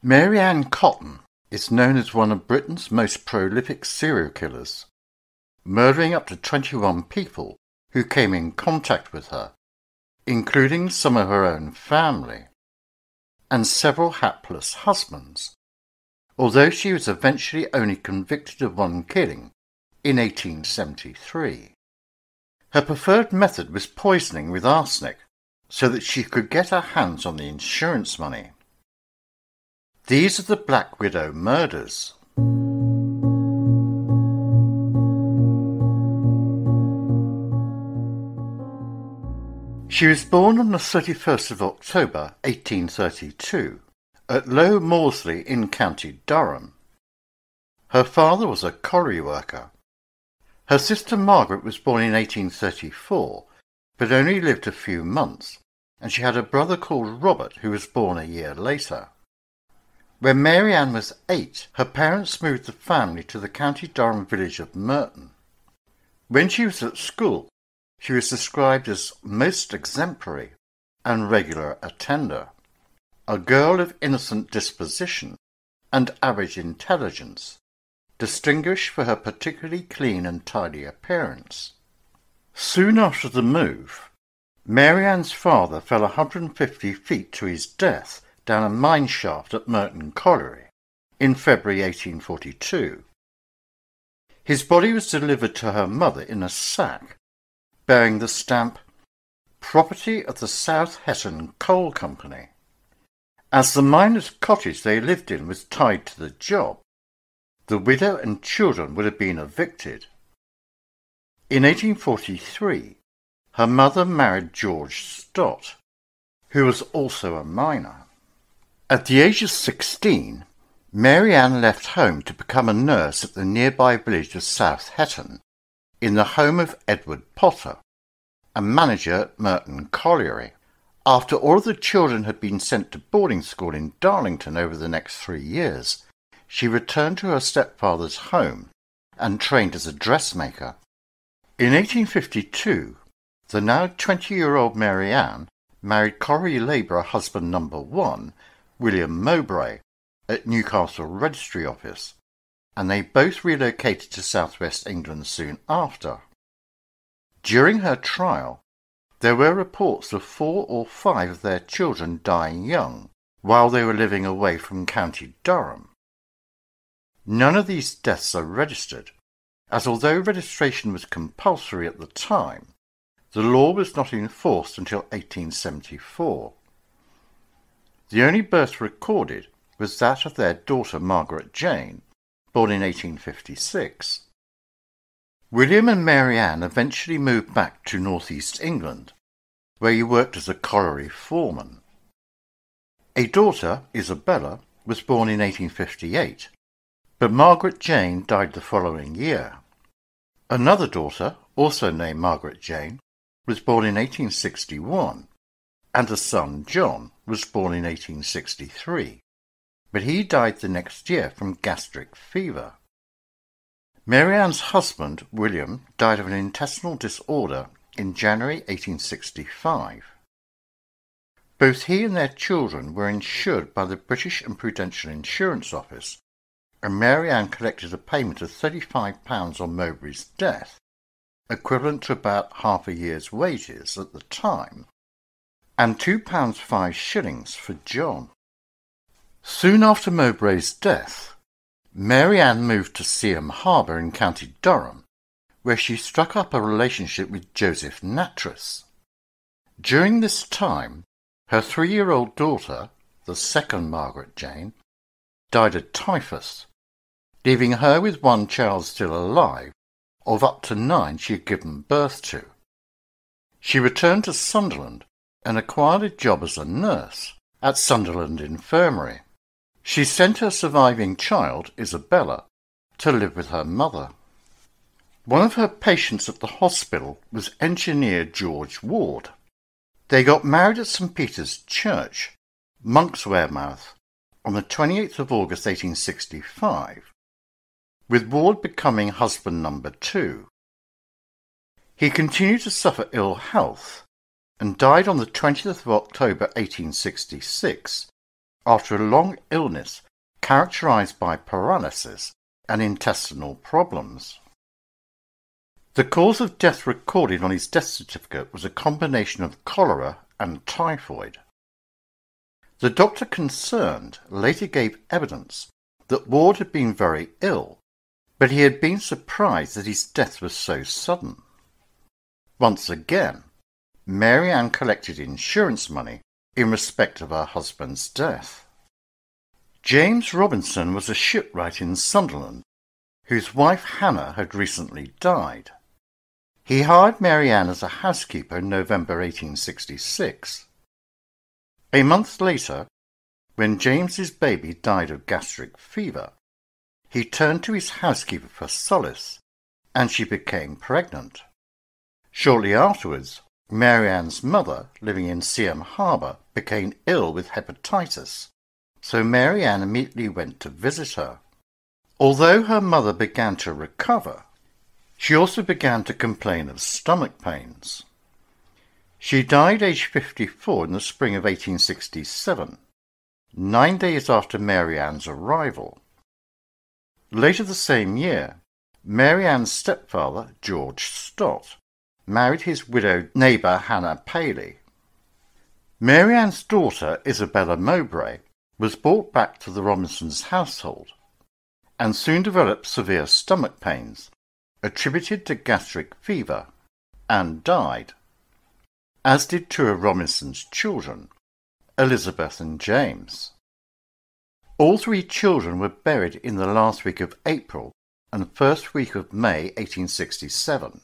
Mary Ann Cotton is known as one of Britain's most prolific serial killers, murdering up to 21 people who came in contact with her, including some of her own family, and several hapless husbands, although she was eventually only convicted of one killing in 1873. Her preferred method was poisoning with arsenic so that she could get her hands on the insurance money. These are the Black Widow murders. She was born on the 31st of October 1832 at Low Moorsley in County Durham. Her father was a colliery worker. Her sister Margaret was born in 1834, but only lived a few months, and she had a brother called Robert who was born a year later. When Mary Ann was 8, her parents moved the family to the County Durham village of Merton. When she was at school, she was described as most exemplary and regular attender, a girl of innocent disposition and average intelligence, distinguished for her particularly clean and tidy appearance. Soon after the move, Mary Ann's father fell 150 feet to his death down a mine shaft at Merton Colliery in February 1842. His body was delivered to her mother in a sack, bearing the stamp, "Property of the South Hetton Coal Company." As the miner's cottage they lived in was tied to the job, the widow and children would have been evicted. In 1843, her mother married George Stott, who was also a miner. At the age of 16, Mary Ann left home to become a nurse at the nearby village of South Hetton, in the home of Edward Potter, a manager at Merton Colliery. After all of the children had been sent to boarding school in Darlington over the next 3 years, she returned to her stepfather's home and trained as a dressmaker. In 1852, the now 20-year-old Mary Ann married colliery labourer husband number 1, William Mowbray, at Newcastle Registry Office, and they both relocated to southwest England soon after. During her trial, there were reports of 4 or 5 of their children dying young while they were living away from County Durham. None of these deaths are registered, as although registration was compulsory at the time, the law was not enforced until 1874. The only birth recorded was that of their daughter Margaret Jane, born in 1856. William and Mary Ann eventually moved back to northeast England, where he worked as a colliery foreman. A daughter, Isabella, was born in 1858, but Margaret Jane died the following year. Another daughter, also named Margaret Jane, was born in 1861, and a son, John, was born in 1863, but he died the next year from gastric fever. Mary Ann's husband, William, died of an intestinal disorder in January 1865. Both he and their children were insured by the British and Prudential Insurance Office, and Mary Ann collected a payment of £35 on Mowbray's death, equivalent to about half a year's wages at the time, and £2.05 for John. Soon after Mowbray's death, Mary Ann moved to Seaham Harbour in County Durham, where she struck up a relationship with Joseph Nattrass. During this time, her 3-year-old daughter, the second Margaret Jane, died of typhus, leaving her with 1 child still alive, of up to 9 she had given birth to. She returned to Sunderland and acquired a job as a nurse at Sunderland Infirmary. She sent her surviving child, Isabella, to live with her mother. One of her patients at the hospital was engineer George Ward. They got married at St. Peter's Church, Monk's Wearmouth, on the 28th of August 1865, with Ward becoming husband number 2. He continued to suffer ill health and died on the 20th of October 1866 after a long illness characterized by paralysis and intestinal problems. The cause of death recorded on his death certificate was a combination of cholera and typhoid. The doctor concerned later gave evidence that Ward had been very ill, but he had been surprised that his death was so sudden. Once again, Mary Ann collected insurance money in respect of her husband's death. James Robinson was a shipwright in Sunderland, whose wife Hannah had recently died. He hired Mary Ann as a housekeeper in November 1866. A month later, when James's baby died of gastric fever, he turned to his housekeeper for solace, and she became pregnant. Shortly afterwards, Mary Ann's mother, living in Seaham Harbour, became ill with hepatitis, so Mary Ann immediately went to visit her. Although her mother began to recover, she also began to complain of stomach pains. She died aged 54 in the spring of 1867, 9 days after Mary Ann's arrival. Later the same year, Mary Ann's stepfather, George Stott, married his widowed neighbour Hannah Paley. Mary Ann's daughter, Isabella Mowbray, was brought back to the Robinsons' household and soon developed severe stomach pains attributed to gastric fever and died, as did two of Robinson's children, Elizabeth and James. All three children were buried in the last week of April and first week of May 1867.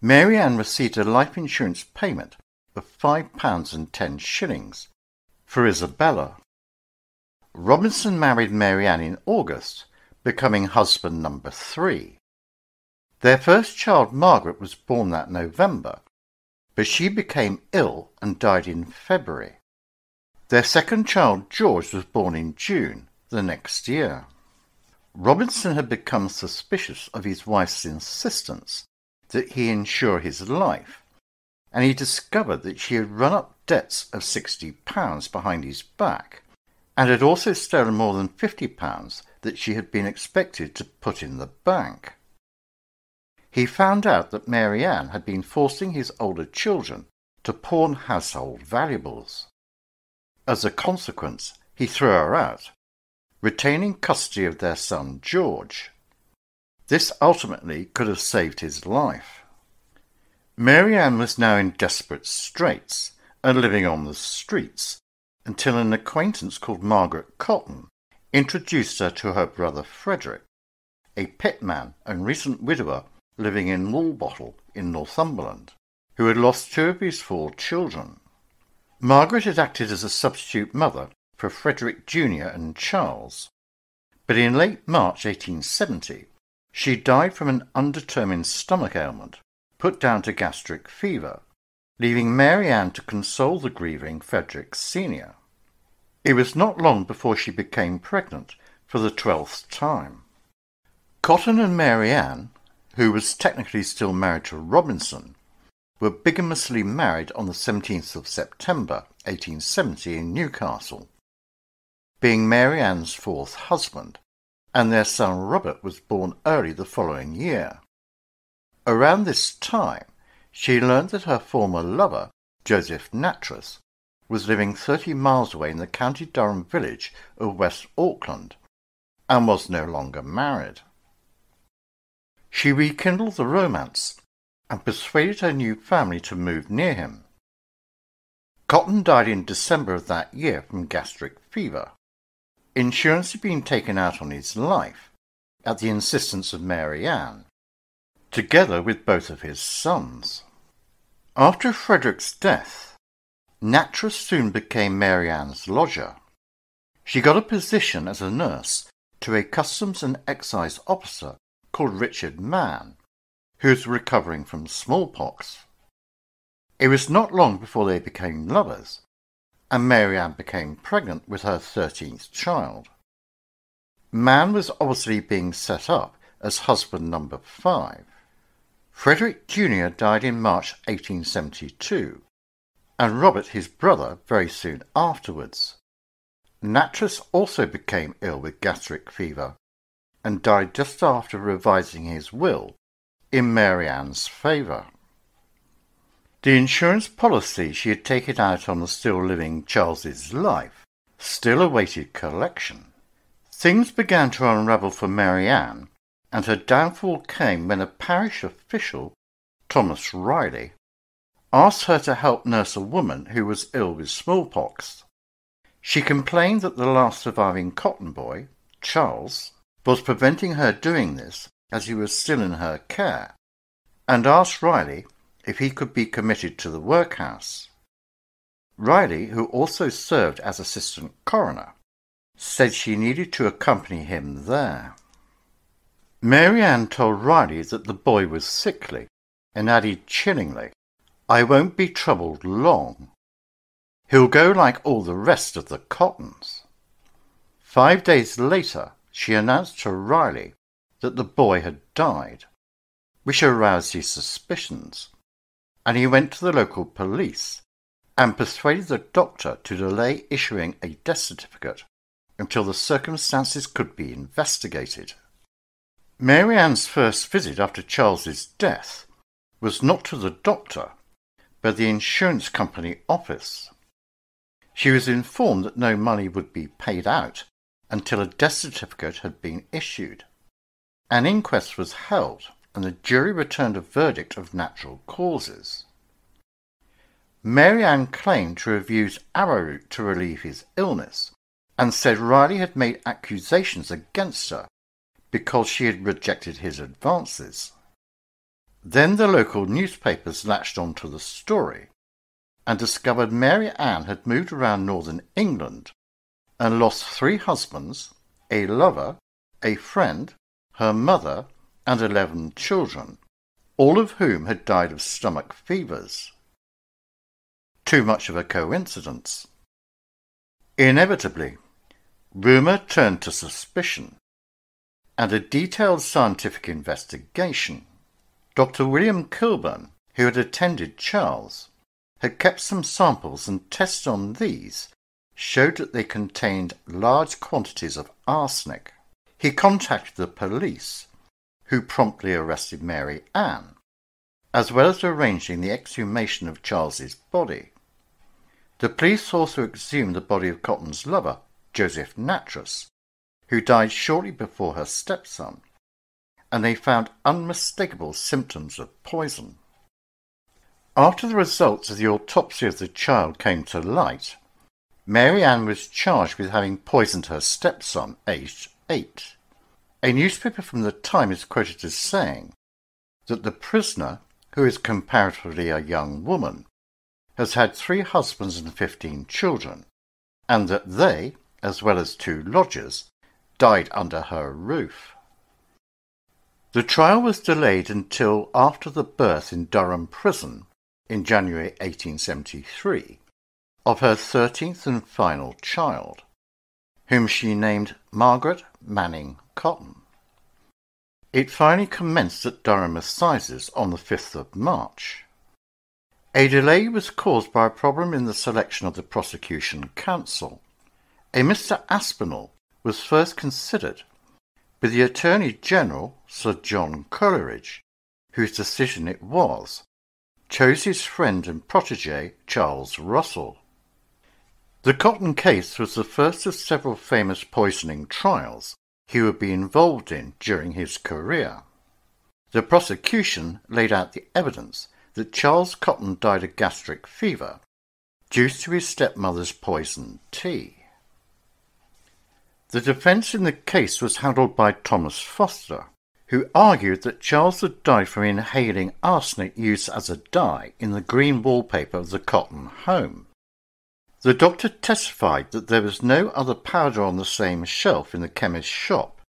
Mary Ann received a life insurance payment of £5.10 for Isabella. Robinson married Mary Ann in August, becoming husband number 3. Their first child, Margaret, was born that November, but she became ill and died in February. Their second child, George, was born in June the next year. Robinson had become suspicious of his wife's insistence that he insure his life, and he discovered that she had run up debts of £60 behind his back, and had also stolen more than £50 that she had been expected to put in the bank. He found out that Mary Ann had been forcing his older children to pawn household valuables. As a consequence, he threw her out, retaining custody of their son George. This ultimately could have saved his life. Mary Ann was now in desperate straits and living on the streets, until an acquaintance called Margaret Cotton introduced her to her brother Frederick, a pitman and recent widower living in Woolbottle in Northumberland, who had lost 2 of his 4 children. Margaret had acted as a substitute mother for Frederick Jr. and Charles, but in late March 1870 she died from an undetermined stomach ailment put down to gastric fever, leaving Mary Ann to console the grieving Frederick Sr. It was not long before she became pregnant for the 12th time. Cotton and Mary Ann, who was technically still married to Robinson, were bigamously married on the 17th of September 1870 in Newcastle, being Mary Ann's 4th husband, and their son Robert was born early the following year. Around this time, she learned that her former lover, Joseph Nattrass, was living 30 miles away in the County Durham village of West Auckland, and was no longer married. She rekindled the romance and persuaded her new family to move near him. Cotton died in December of that year from gastric fever. Insurance had been taken out on his life, at the insistence of Mary Ann, together with both of his sons. After Frederick's death, Nattrass soon became Mary Ann's lodger. She got a position as a nurse to a customs and excise officer called Richard Mann, who was recovering from smallpox. It was not long before they became lovers, and Mary Ann became pregnant with her 13th child. Mann was obviously being set up as husband number 5. Frederick Jr. died in March 1872, and Robert, his brother, very soon afterwards. Nattrass also became ill with gastric fever and died just after revising his will in Mary Ann's favour. The insurance policy she had taken out on the still-living Charles's life still awaited collection. Things began to unravel for Mary Ann, and her downfall came when a parish official, Thomas Riley, asked her to help nurse a woman who was ill with smallpox. She complained that the last surviving cotton boy, Charles, was preventing her doing this as he was still in her care, and asked Riley if he could be committed to the workhouse. Riley, who also served as assistant coroner, said she needed to accompany him there. Mary Ann told Riley that the boy was sickly, and added chillingly, "I won't be troubled long. He'll go like all the rest of the Cottons." 5 days later, she announced to Riley that the boy had died, which aroused his suspicions, and he went to the local police and persuaded the doctor to delay issuing a death certificate until the circumstances could be investigated. Mary Ann's first visit after Charles's death was not to the doctor, but the insurance company office. She was informed that no money would be paid out until a death certificate had been issued. An inquest was held, and the jury returned a verdict of natural causes. Mary Ann claimed to have used arrowroot to relieve his illness, and said Riley had made accusations against her because she had rejected his advances. Then the local newspapers latched onto the story and discovered Mary Ann had moved around northern England and lost 3 husbands, a lover, a friend, her mother, and 11 children, all of whom had died of stomach fevers. Too much of a coincidence. Inevitably, rumour turned to suspicion, and a detailed scientific investigation. Dr. William Kilburn, who had attended Charles, had kept some samples, and tests on these showed that they contained large quantities of arsenic. He contacted the police, who promptly arrested Mary Ann, as well as arranging the exhumation of Charles's body. The police also exhumed the body of Cotton's lover, Joseph Nattrass, who died shortly before her stepson, and they found unmistakable symptoms of poison. After the results of the autopsy of the child came to light, Mary Ann was charged with having poisoned her stepson, aged 8. A newspaper from the time is quoted as saying that the prisoner, who is comparatively a young woman, has had 3 husbands and 15 children, and that they, as well as 2 lodgers, died under her roof. The trial was delayed until after the birth in Durham Prison in January 1873 of her 13th and final child, whom she named Margaret Manning Cotton. It finally commenced at Durham Assizes on the 5th of March. A delay was caused by a problem in the selection of the prosecution counsel. A Mr. Aspinall was first considered, but the Attorney General, Sir John Coleridge, whose decision it was, chose his friend and protégé Charles Russell. The Cotton case was the first of several famous poisoning trials he would be involved in during his career. The prosecution laid out the evidence that Charles Cotton died of gastric fever due to his stepmother's poisoned tea. The defence in the case was handled by Thomas Foster, who argued that Charles had died from inhaling arsenic used as a dye in the green wallpaper of the Cotton home. The doctor testified that there was no other powder on the same shelf in the chemist's shop,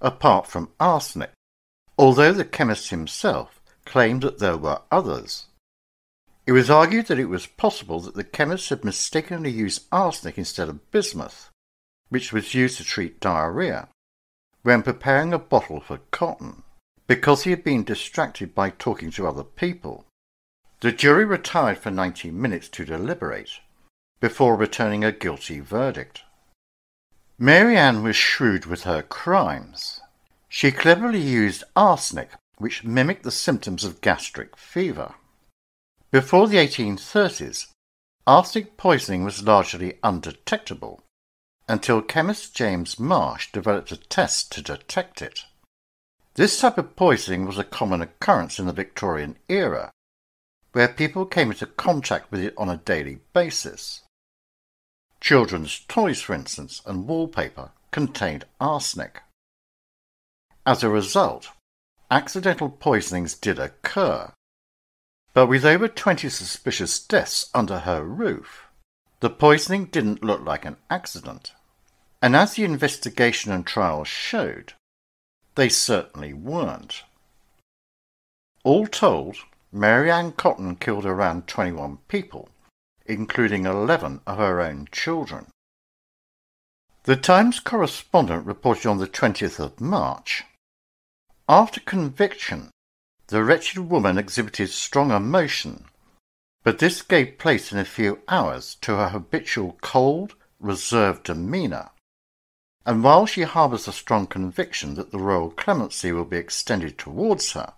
apart from arsenic, although the chemist himself claimed that there were others. It was argued that it was possible that the chemist had mistakenly used arsenic instead of bismuth, which was used to treat diarrhea, when preparing a bottle for Cotton, because he had been distracted by talking to other people. The jury retired for 90 minutes to deliberate, before returning a guilty verdict. Mary Ann was shrewd with her crimes. She cleverly used arsenic, which mimicked the symptoms of gastric fever. Before the 1830s, arsenic poisoning was largely undetectable, until chemist James Marsh developed a test to detect it. This type of poisoning was a common occurrence in the Victorian era, where people came into contact with it on a daily basis. Children's toys, for instance, and wallpaper contained arsenic. As a result, accidental poisonings did occur, but with over 20 suspicious deaths under her roof, the poisoning didn't look like an accident. And as the investigation and trial showed, they certainly weren't. All told, Mary Ann Cotton killed around 21 people, including 11 of her own children. The Times correspondent reported on the 20th of March, "After conviction, the wretched woman exhibited strong emotion, but this gave place in a few hours to her habitual cold, reserved demeanour. And while she harbours a strong conviction that the royal clemency will be extended towards her,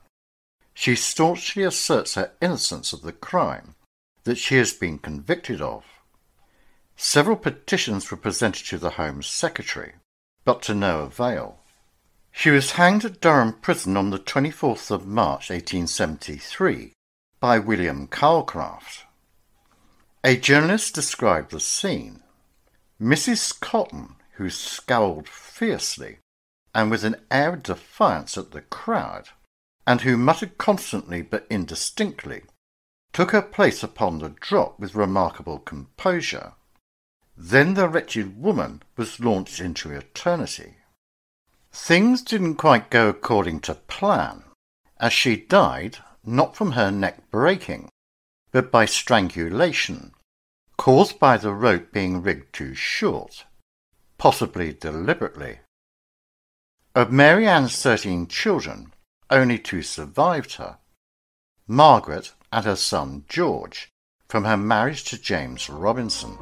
she staunchly asserts her innocence of the crime that she has been convicted of." Several petitions were presented to the Home Secretary, but to no avail. She was hanged at Durham Prison on the 24th of March 1873 by William Calcraft. A journalist described the scene. Mrs. Cotton, who scowled fiercely and with an air of defiance at the crowd, and who muttered constantly but indistinctly, took her place upon the drop with remarkable composure. Then the wretched woman was launched into eternity. Things didn't quite go according to plan, as she died not from her neck breaking, but by strangulation, caused by the rope being rigged too short, possibly deliberately. Of Mary Ann's 13 children, only 2 survived her: Margaret and her son George, from her marriage to James Robinson.